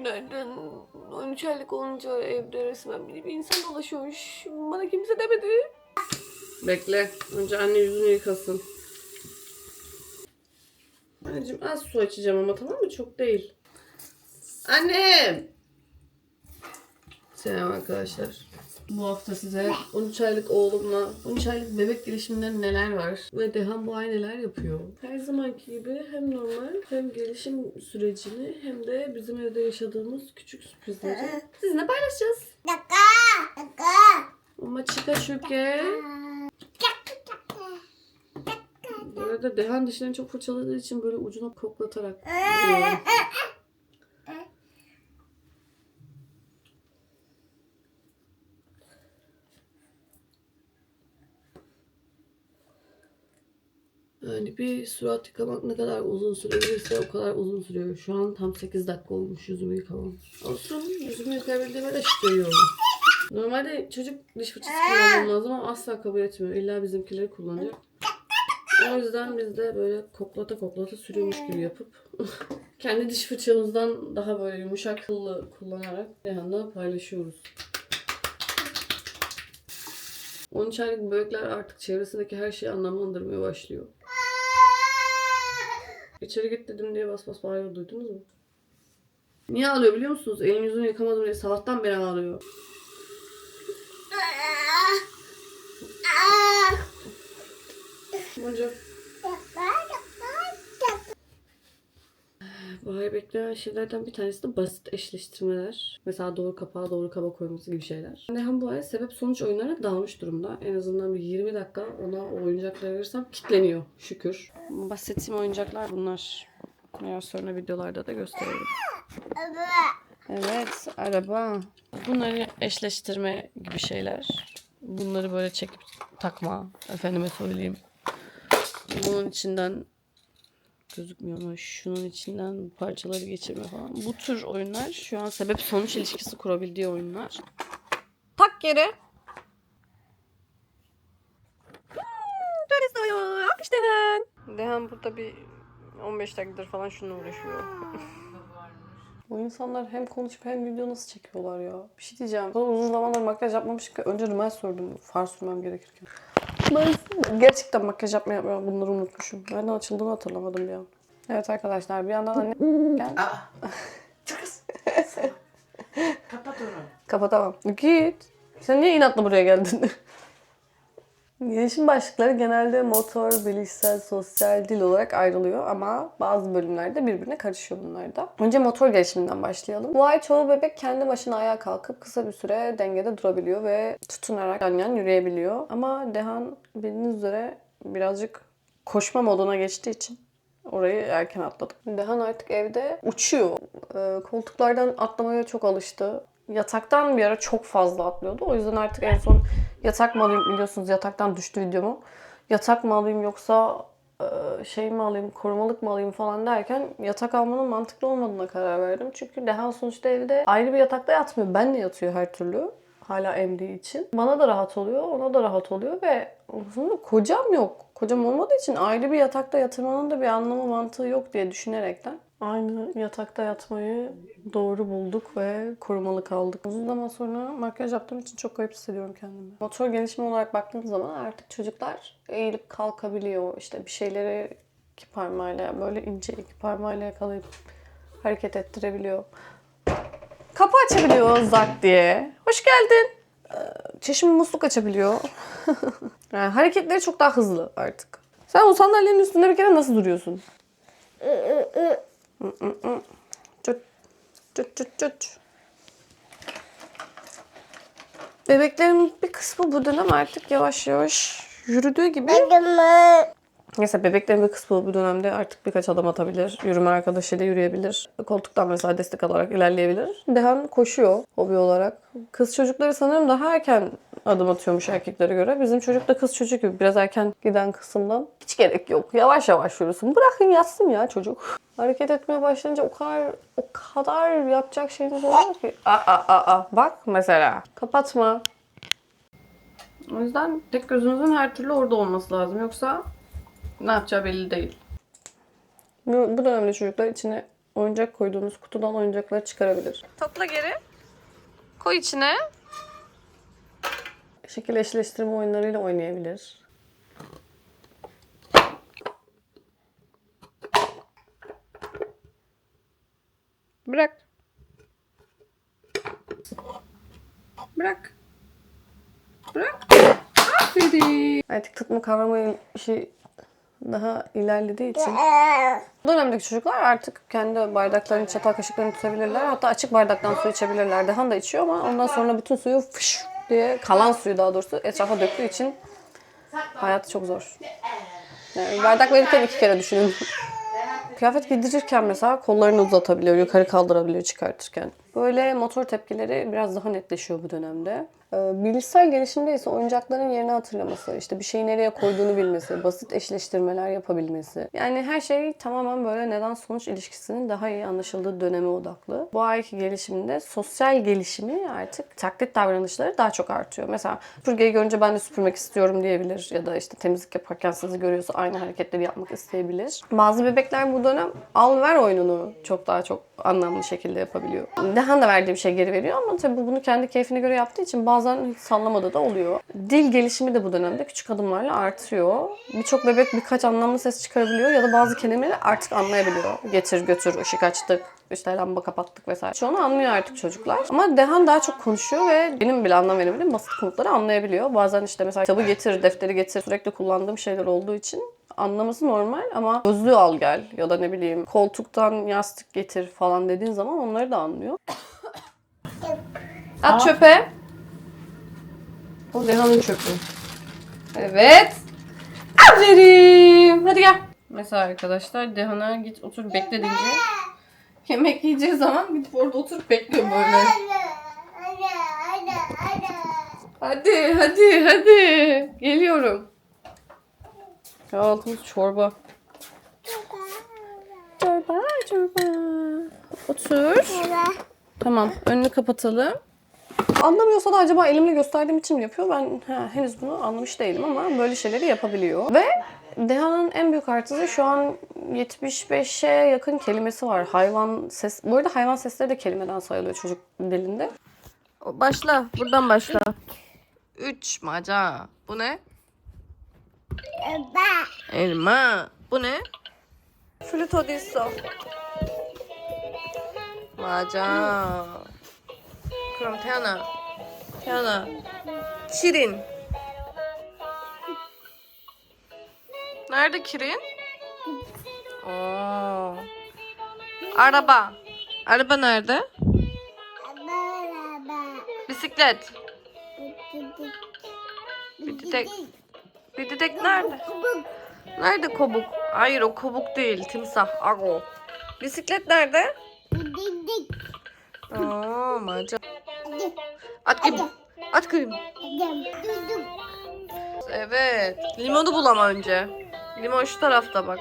Günaydın. 13 aylık olunca evde resmen bir insan dolaşıyormuş. Bana kimse demedi. Bekle. Önce anne yüzünü yıkasın. Anneciğim az su açacağım ama, tamam mı? Çok değil. Annem! Selam arkadaşlar. Bu hafta size 13 aylık oğlumla 13 aylık bebek gelişiminde neler var ve Dehan bu ay neler yapıyor. Her zamanki gibi hem normal hem gelişim sürecini hem de bizim evde yaşadığımız küçük sürprizleri sizinle paylaşacağız. Ama çıka şüke. Bu arada Dehan dişlerini çok fırçaladığı için böyle ucuna koklatarak yiyorum. Yani bir surat yıkamak ne kadar uzun sürebilirse o kadar uzun sürüyor. Şu an tam 8 dakika olmuş yüzümü yıkamam. Olsun, yüzümü yıkayabildiğime de şükrediyorum. Normalde çocuk diş fırçası kullanmam lazım ama asla kabul etmiyor. İlla bizimkileri kullanıyor. O yüzden biz de böyle koklata koklata sürüyormuş gibi yapıp kendi diş fırçamızdan daha böyle yumuşak kıllı kullanarak Reyhan'la paylaşıyoruz. 13 aylık bebekler artık çevresindeki her şeyi anlamlandırmaya başlıyor. İçeri git dedim diye bas bas bağırıyor, duydunuz mu? Niye ağlıyor biliyor musunuz? Elini yüzünü yıkamadım diye sabahtan beri ağlıyor. Bonca. Bu ay beklenen şeylerden bir tanesi de basit eşleştirmeler. Mesela doğru kapağa doğru kaba koyması gibi şeyler. Hem bu ay sebep sonuç oyunlarına dalmış durumda. En azından bir 20 dakika ona o oyuncakları verirsem kitleniyor şükür. Bahsettiğim oyuncaklar bunlar. Biraz sonra videolarda da gösteririm. Evet, araba. Bunları eşleştirme gibi şeyler. Bunları böyle çekip takma. Efendime söyleyeyim. Bunun içinden gözükmüyor ama şunun içinden parçaları geçirme falan. Bu tür oyunlar şu an sebep sonuç ilişkisi kurabildiği oyunlar. Tak yere. İşte Dehan burada bir 15 dakikadır falan şununla uğraşıyor. Bu insanlar hem konuşup hem video nasıl çekiyorlar ya? Bir şey diyeceğim. Ben uzun zamandır makyaj yapmamışım ki. Önce rimel sürdüm far sürmem gerekirken. Ben gerçekten makyaj yapmayı bunları unutmuşum. Nereden açıldığını hatırlamadım bir an. Evet arkadaşlar, bir yandan anne gel. Kapat onu. Kapatamam. Git. Sen niye inatla buraya geldin? Gelişim başlıkları genelde motor, bilişsel, sosyal, dil olarak ayrılıyor ama bazı bölümlerde birbirine karışıyor bunlar da. Önce motor gelişiminden başlayalım. Bu ay çoğu bebek kendi başına ayağa kalkıp kısa bir süre dengede durabiliyor ve tutunarak yan yan yürüyebiliyor. Ama Dehan bildiğiniz üzere birazcık koşma moduna geçtiği için orayı erken atladım. Dehan artık evde uçuyor. Koltuklardan atlamaya çok alıştı. Yataktan bir ara çok fazla atlıyordu. O yüzden artık en son yatak mı alayım, biliyorsunuz yataktan düştü videomu. Yatak mı alayım yoksa şey mi alayım, korumalık mı alayım falan derken yatak almanın mantıklı olmadığına karar verdim. Çünkü Dehan sonuçta evde ayrı bir yatakta yatmıyor. Benle yatıyor her türlü. Hala emdiği için. Bana da rahat oluyor, ona da rahat oluyor ve aslında kocam yok. Kocam olmadığı için ayrı bir yatakta yatırmanın da bir anlamı mantığı yok diye düşünerekten aynı yatakta yatmayı doğru bulduk ve korumalık aldık. Uzun zaman sonra makyaj yaptığım için çok garip hissediyorum kendimi. Motor gelişimi olarak baktığınız zaman artık çocuklar eğilip kalkabiliyor. İşte bir şeyleri iki parmağıyla, böyle ince iki parmağıyla yakalayıp hareket ettirebiliyor. Kapı açabiliyor zart diye. Hoş geldin. Çeşme musluk açabiliyor. Yani hareketleri çok daha hızlı artık. Sen o sandalyenin üstünde bir kere nasıl duruyorsun? Çut çut çut çut. Bebeklerin bir kısmı bu dönem artık yavaş yavaş yürüdüğü gibi. Neyse, bebeklerin bir kısmı bu dönemde artık birkaç adım atabilir. Yürüme arkadaşıyla yürüyebilir. Koltuktan mesela destek alarak ilerleyebilir. Dehan koşuyor hobi olarak. Kız çocukları sanırım daha erken adım atıyormuş erkeklere göre. Bizim çocuk da kız çocuk gibi biraz erken giden kısımdan. Hiç gerek yok. Yavaş yavaş yürüsün. Bırakın yatsın ya çocuk. Hareket etmeye başlayınca o kadar yapacak şeyimiz oluyor ki. Bak mesela. Kapatma. O yüzden tek gözünüzün her türlü orada olması lazım. Yoksa ne yapacağı belli değil. Bu dönemde çocuklar içine oyuncak koyduğunuz kutudan oyuncakları çıkarabilir. Topla geri. Koy içine. Şekil eşleştirme oyunlarıyla oynayabilir. Bırak. Bırak. Bırak. Aferin. Artık tutma kavrama işi daha ilerlediği için. Bu dönemdeki çocuklar artık kendi bardaklarını, çatal kaşıklarını tutabilirler. Hatta açık bardaktan su içebilirler. Dehan da içiyor ama ondan sonra bütün suyu fış diye, kalan suyu daha doğrusu etrafa döktüğü için hayatı çok zor. Yani bardak verirken 2 kere düşünün. Kıyafet giydirirken mesela kollarını uzatabiliyor, yukarı kaldırabiliyor çıkartırken. Böyle motor tepkileri biraz daha netleşiyor bu dönemde. Bilişsel gelişimde ise oyuncakların yerini hatırlaması, işte bir şeyi nereye koyduğunu bilmesi, basit eşleştirmeler yapabilmesi. Yani her şey tamamen böyle neden-sonuç ilişkisinin daha iyi anlaşıldığı döneme odaklı. Bu ayki gelişimde sosyal gelişimi artık taklit davranışları daha çok artıyor. Mesela süpürgeyi görünce ben de süpürmek istiyorum diyebilir ya da işte temizlik yaparken sizi görüyorsa aynı hareketleri yapmak isteyebilir. Bazı bebekler bu dönem al-ver oyununu çok daha çok anlamlı şekilde yapabiliyor. Dehan da verdiği bir şey geri veriyor ama tabii bunu kendi keyfine göre yaptığı için bazen hiç sallamadığı da oluyor. Dil gelişimi de bu dönemde küçük adımlarla artıyor. Birçok bebek birkaç anlamlı ses çıkarabiliyor ya da bazı kelimeleri artık anlayabiliyor. Getir, götür, ışık açtık, işte lamba kapattık vesaire. Çoğunu anlıyor artık çocuklar. Ama Dehan daha çok konuşuyor ve benim bile anlam verebildiğim basit komutları anlayabiliyor. Bazen işte mesela kitabı getir, defteri getir sürekli kullandığım şeyler olduğu için anlaması normal ama gözlüğü al gel ya da ne bileyim koltuktan yastık getir falan dediğin zaman onları da anlıyor. At çöpe. O Dehan'ın çöpü. Evet. Aferin. Hadi gel. Mesela arkadaşlar Dehan'a git otur bekle deyince yemek yiyeceği zaman gidip orada oturup bekliyor böyle. Hadi hadi hadi. Geliyorum. Kahvaltımız çorba. Çorba, çorba. Otur. Tamam, önünü kapatalım. Anlamıyorsa da acaba elimle gösterdiğim için mi yapıyor? Ben henüz bunu anlamış değilim ama böyle şeyleri yapabiliyor. Ve Deha'nın en büyük artısı şu an 75'e yakın kelimesi var. Hayvan ses. Bu arada hayvan sesleri de kelimeden sayılıyor çocuk dilinde. Başla, buradan başla. 3 maca. Bu ne? Elma. Bu ne? Fruto di so. Maca. 그럼 태연아. 태연아. Kirin. Nerede Kirin? Oo. Araba. Araba nerede? Bisiklet. Biditek. Biditek nerede? Nerede kobuk? Hayır o kobuk değil. Timsah. Ago. Bisiklet nerede? Aa, maca. At gibi. At gibi. Evet. Limonu bul ama önce. Limon şu tarafta bak.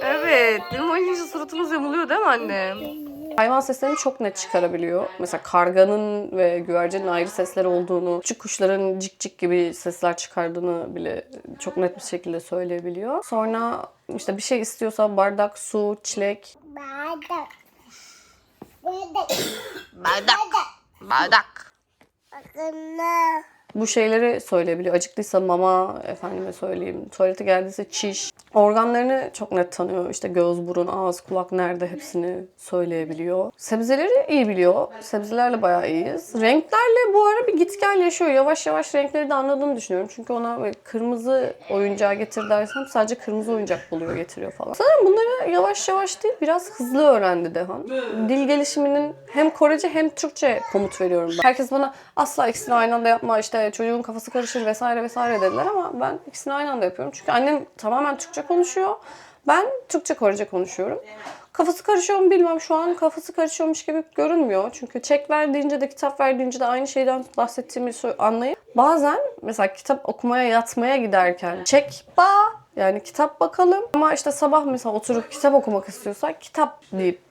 Evet. Limon yiyince suratımız yamuluyor değil mi anne? Hayvan seslerini çok net çıkarabiliyor. Mesela karganın ve güvercinin ayrı sesler olduğunu, küçük kuşların cik cik gibi sesler çıkardığını bile çok net bir şekilde söyleyebiliyor. Sonra işte bir şey istiyorsa bardak, su, çilek. Bardak. Bardak. Bu şeyleri söyleyebiliyor. Acıktıysa mama, efendime söyleyeyim. Tuvalete geldiyse çiş. Organlarını çok net tanıyor. İşte göz, burun, ağız, kulak nerede hepsini söyleyebiliyor. Sebzeleri iyi biliyor. Sebzelerle bayağı iyiyiz. Renklerle bu ara bir git gel yaşıyor. Yavaş yavaş renkleri de anladığını düşünüyorum. Çünkü ona böyle kırmızı oyuncağı getir dersem sadece kırmızı oyuncak buluyor, getiriyor falan. Sanırım bunları yavaş yavaş değil biraz hızlı öğrendi Dehan. Dil gelişiminin hem Korece hem Türkçe komut veriyorum ben. Herkes bana asla ikisini aynı anda yapma işte çocuğun kafası karışır vesaire vesaire dediler ama ben ikisini aynı anda yapıyorum. Çünkü annem tamamen Türkçe konuşuyor. Ben Türkçe Korece konuşuyorum. Kafası karışıyor mu bilmem şu an kafası karışıyormuş gibi görünmüyor. Çünkü çek verdiğince de kitap verdiğince de aynı şeyden bahsettiğimi anlayıp bazen mesela kitap okumaya yatmaya giderken çek ba Yani kitap bakalım ama işte sabah mesela oturup kitap okumak istiyorsak kitap deyip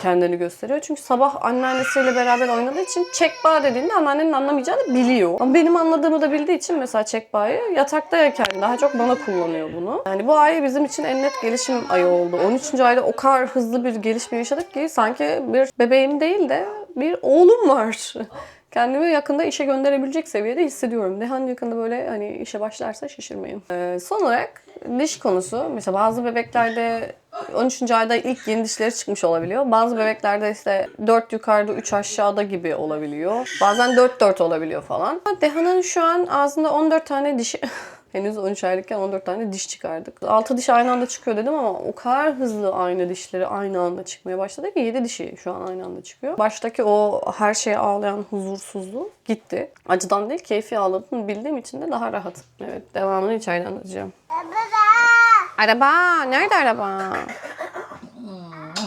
kendini gösteriyor. Çünkü sabah anneannesiyle beraber oynadığı için çekba dediğinde anneannenin anlamayacağını biliyor. Ama benim anladığımı da bildiği için mesela çekbayı yataktayken daha çok bana kullanıyor bunu. Yani bu ay bizim için en net gelişim ayı oldu. 13. ayda o kadar hızlı bir gelişme yaşadık ki sanki bir bebeğim değil de bir oğlum var. Kendimi yakında işe gönderebilecek seviyede hissediyorum. Dehan yakında böyle hani işe başlarsa şaşırmayın. Son olarak diş konusu. Mesela bazı bebeklerde 13. ayda ilk yeni dişleri çıkmış olabiliyor. Bazı bebeklerde işte 4 yukarıda 3 aşağıda gibi olabiliyor. Bazen 4-4 olabiliyor falan. Dehan'ın şu an ağzında 14 tane dişi... Henüz 13 aylıkken 14 tane diş çıkardık. 6 diş aynı anda çıkıyor dedim ama o kadar hızlı aynı dişleri aynı anda çıkmaya başladı ki 7 dişi şu an aynı anda çıkıyor. Baştaki o her şeye ağlayan huzursuzluğu gitti. Acıdan değil keyfi ağladığını bildiğim için de daha rahat. Evet, devamını içeriden anlatacağım. Araba! Nerede araba?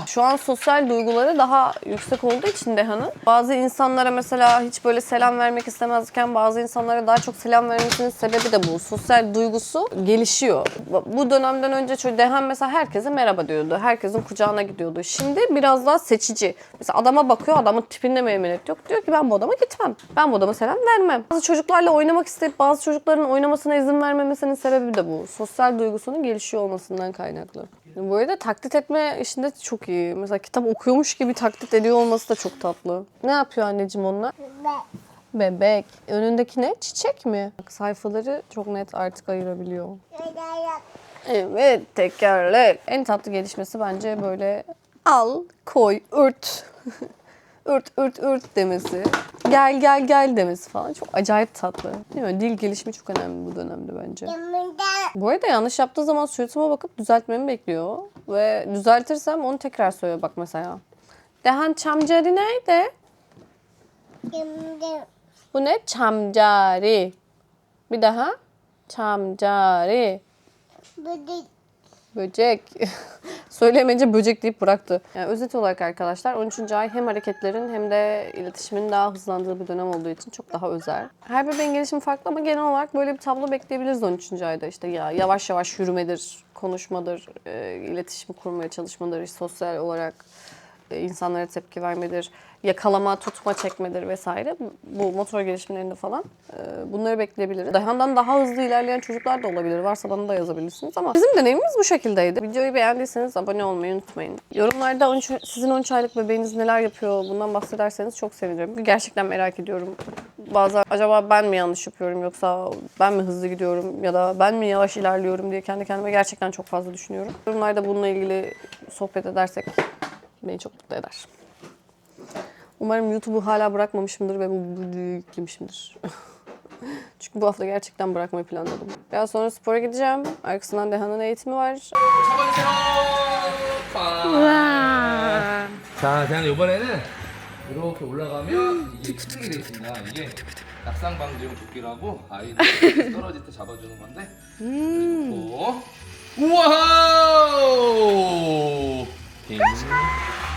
Şu an sosyal duyguları daha yüksek olduğu için Dehan'ın bazı insanlara mesela hiç böyle selam vermek istemezken bazı insanlara daha çok selam vermesinin sebebi de bu. Sosyal duygusu gelişiyor. Bu dönemden önce Dehan mesela herkese merhaba diyordu. Herkesin kucağına gidiyordu. Şimdi biraz daha seçici. Mesela adama bakıyor, adamın tipinde meymenet yok. Diyor ki ben bu adama gitmem. Ben bu adama selam vermem. Bazı çocuklarla oynamak isteyip bazı çocukların oynamasına izin vermemesinin sebebi de bu. Sosyal duygusunun gelişiyor olmasından kaynaklı. Bu arada taklit etme işinde çok iyi. Mesela kitap okuyormuş gibi taklit ediyor olması da çok tatlı. Ne yapıyor anneciğim onunla? Bebek. Önündeki ne? Çiçek mi? Bak, sayfaları çok net artık ayırabiliyor. Evet, tekerlek. En tatlı gelişmesi bence böyle al, koy, ört. Ürt demesi. Gel gel gel demesi falan. Çok acayip tatlı. Değil mi? Dil gelişimi çok önemli bu dönemde bence. Bu arada yanlış yaptığı zaman suratıma bakıp düzeltmemi bekliyor. Ve düzeltirsem onu tekrar söylüyor bak mesela. Dehan çamcari nerede? Bu ne? Çamcari. Bir daha. Çamcari. Böcek. Söyleyemeyince böcek deyip bıraktı. Yani özet olarak arkadaşlar 13. ay hem hareketlerin hem de iletişimin daha hızlandığı bir dönem olduğu için çok daha özel. Her bebeğin gelişimi farklı ama genel olarak böyle bir tablo bekleyebiliriz 13. ayda. İşte ya yavaş yavaş yürümedir, konuşmadır, iletişim kurmaya çalışmadır, sosyal olarak insanlara tepki vermedir, yakalama, tutma, çekmedir vesaire. Bu motor gelişimlerinde falan bunları bekleyebiliriz. Dayandan daha hızlı ilerleyen çocuklar da olabilir. Varsa bana da yazabilirsiniz ama bizim deneyimimiz bu şekildeydi. Videoyu beğendiyseniz abone olmayı unutmayın. Yorumlarda sizin 13 aylık bebeğiniz neler yapıyor bundan bahsederseniz çok sevinirim. Gerçekten merak ediyorum. Bazen acaba ben mi yanlış yapıyorum yoksa ben mi hızlı gidiyorum ya da ben mi yavaş ilerliyorum diye kendi kendime gerçekten çok fazla düşünüyorum. Yorumlarda bununla ilgili sohbet edersek beni çok mutlu eder. Umarım YouTube'u hala bırakmamışımdır ve bu videoyu yüklemişimdir. Çünkü bu hafta gerçekten bırakmayı planladım. Biraz sonra spora gideceğim. Arkasından Dehan'ın eğitimi var. 자, 대한 이번에는 이렇게 올라가면 이게 튼튼하게 돼 있습니다. 이게 낙상방지용 조끼라고 아이들 떨어질 때 잡아주는 건데 그리고 우와우! 띵, 띵,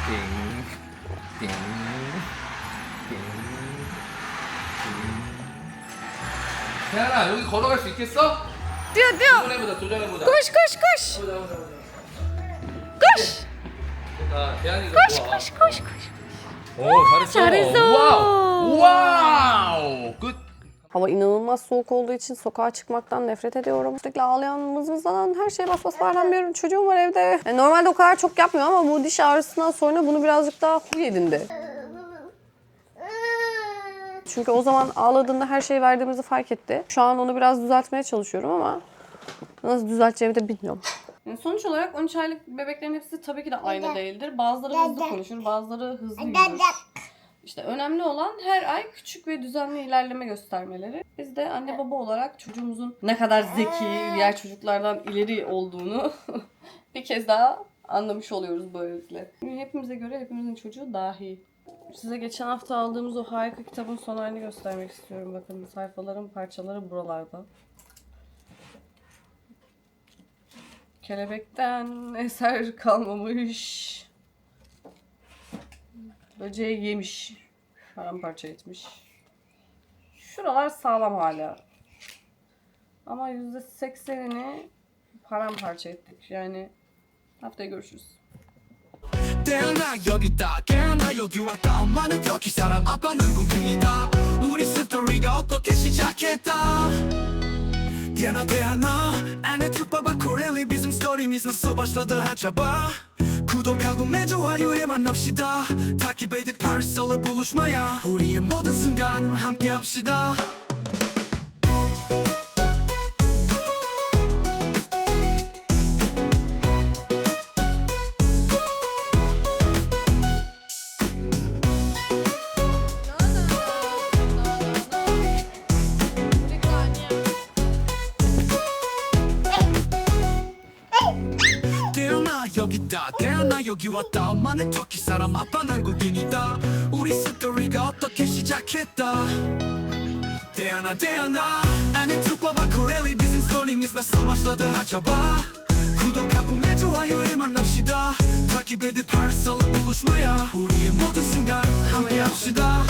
띵, 띵, 띵. 대한아 여기 걸어갈 수 있겠어? 뛰어! 도전해보자, 도전해보자. Koş! 보자, 보자, 보자. Koş! 자, 대한이가 좋아. Koş! 오, 잘했어. 잘했어. 와우! 와우! 끝. Hava inanılmaz soğuk olduğu için sokağa çıkmaktan nefret ediyorum. Sürekli ağlayan, mızmızlanan, her şeye bas bağıran bir çocuğum var evde. Yani normalde o kadar çok yapmıyor ama bu diş ağrısından sonra bunu birazcık daha huy edindi. Çünkü o zaman ağladığında her şeyi verdiğimizi fark etti. Şu an onu biraz düzeltmeye çalışıyorum ama nasıl düzelteceğimi de bilmiyorum. Yani sonuç olarak 13 aylık bebeklerin hepsi tabii ki de aynı değildir. Bazıları hızlı konuşur, bazıları hızlı yürür. İşte önemli olan her ay küçük ve düzenli ilerleme göstermeleri. Biz de anne baba olarak çocuğumuzun ne kadar zeki, diğer çocuklardan ileri olduğunu bir kez daha anlamış oluyoruz böylelikle. Hepimize göre hepimizin çocuğu dahi. Size geçen hafta aldığımız o harika kitabın son halini göstermek istiyorum. Bakın sayfaların parçaları buralarda. Kelebekten eser kalmamış. Böceği yemiş. Paramparça etmiş. Şuralar sağlam hala. Ama %80'ini paramparça ettik. Yani haftaya görüşürüz. 태어나 여기 있다 깨어나 여기 왔다 엄마는 여기 사람 아빠는 군중이다 우리 스토리가 어떻게 시작했다 태어나 안에 특파바 코렐리 bizim story'miz nasıl başladı acaba 구독하고 내 좋아요에 만납시다 takip edip Paris'la buluşmaya 우리의 모든 순간을 함께 합시다 태어나 여기 있다 태어나 여기 왔다 엄마는 터키 사람 아빠는 한국인이다 우리 스토리가 어떻게 시작했다 태어나 안에 특파바 코렐리 bizim story'miz nasıl başladı acaba 구독하고 내 좋아요에 만납시다 takip edip Paris'la buluşmaya 우리의 모든 순간 함께 합시다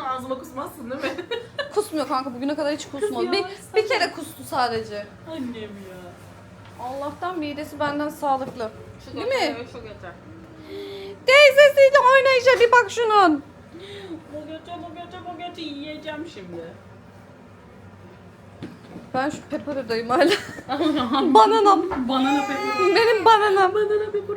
Ağzıma kusmazsın değil mi? Kusmuyor kanka, bugüne kadar hiç kusmadı. Kızıyor, Bir kere kustu sadece. Annem ya. Allah'tan midesi benden sağlıklı. Şu Değil geçer, mi? Şu geçer. Teyzesiyle oynayacak, bir bak şunun. Bu geçer yiyeceğim şimdi. Ben şu Pepper'dayım hala. Bananam. Banana pepper. Benim bananam. Banana pepper